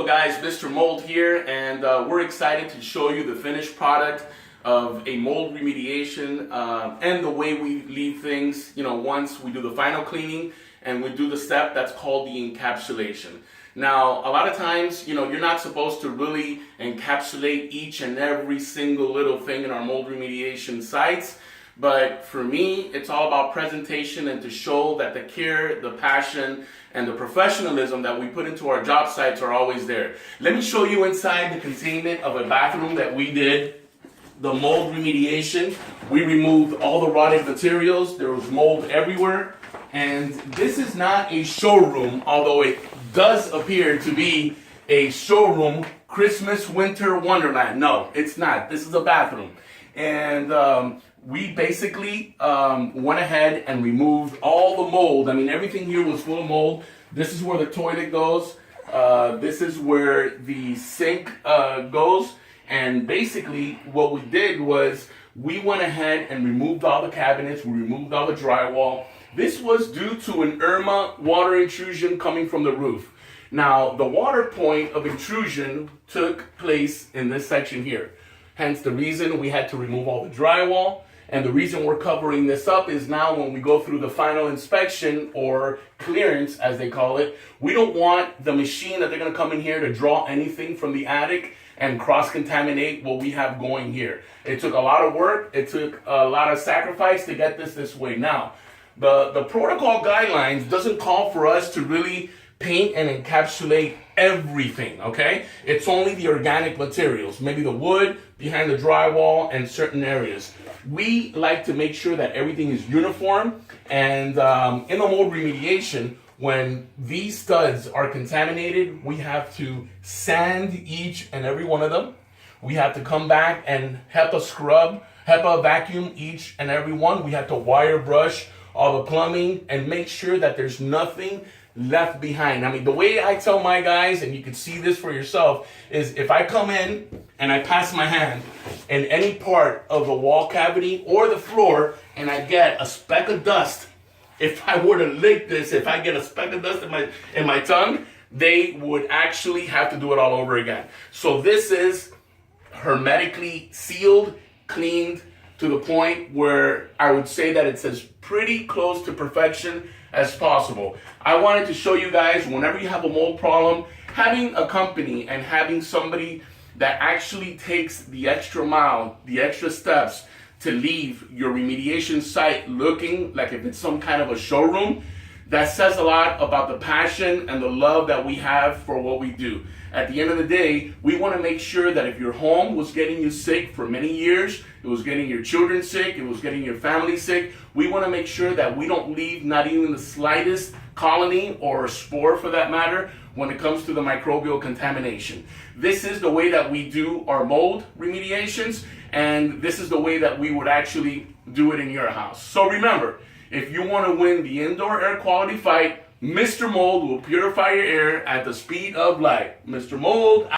Guys, Mr. Mold here, and we're excited to show you the finished product of a mold remediation and the way we leave things, once we do the final cleaning and we do the step that's called the encapsulation. Now, a lot of times, you're not supposed to really encapsulate each and every single little thing in our mold remediation sites. But for me, it's all about presentation and to show that the care, the passion, and the professionalism that we put into our job sites are always there. Let me show you inside the containment of a bathroom that we did the mold remediation. We removed all the rotted materials. There was mold everywhere. And this is not a showroom, although it does appear to be a showroom Christmas winter wonderland. No, it's not. This is a bathroom. And we basically went ahead and removed all the mold. I mean, everything here was full of mold. This is where the toilet goes. This is where the sink goes. And basically what we did was we went ahead and removed all the cabinets. We removed all the drywall. This was due to an Irma water intrusion coming from the roof. Now, the water point of intrusion took place in this section here. Hence the reason we had to remove all the drywall. And the reason we're covering this up is now when we go through the final inspection or clearance, as they call it, we don't want the machine that they're going to come in here to draw anything from the attic and cross-contaminate what we have going here. It took a lot of work. It took a lot of sacrifice to get this way. Now, the protocol guidelines doesn't call for us to really paint and encapsulate everything, okay? It's only the organic materials, maybe the wood behind the drywall and certain areas. We like to make sure that everything is uniform, and in the mold remediation, when these studs are contaminated, we have to sand each and every one of them. We have to come back and HEPA vacuum each and every one. We have to wire brush all the plumbing and make sure that there's nothing left behind. I mean, the way I tell my guys, and you can see this for yourself, is if I come in and I pass my hand in any part of the wall cavity or the floor and I get a speck of dust, if I were to lick this, if I get a speck of dust in my tongue, they would actually have to do it all over again. So this is hermetically sealed, cleaned to the point where I would say that it's as pretty close to perfection as possible. I wanted to show you guys, whenever you have a mold problem, having a company and having somebody that actually takes the extra mile, the extra steps to leave your remediation site looking like if it's some kind of a showroom, that says a lot about the passion and the love that we have for what we do. At the end of the day, we want to make sure that if your home was getting you sick for many years, it was getting your children sick, it was getting your family sick, we want to make sure that we don't leave not even the slightest colony or spore for that matter when it comes to the microbial contamination. This is the way that we do our mold remediations, and this is the way that we would actually do it in your house. So remember, if you want to win the indoor air quality fight, Mr. Mold will purify your air at the speed of light. Mr. Mold.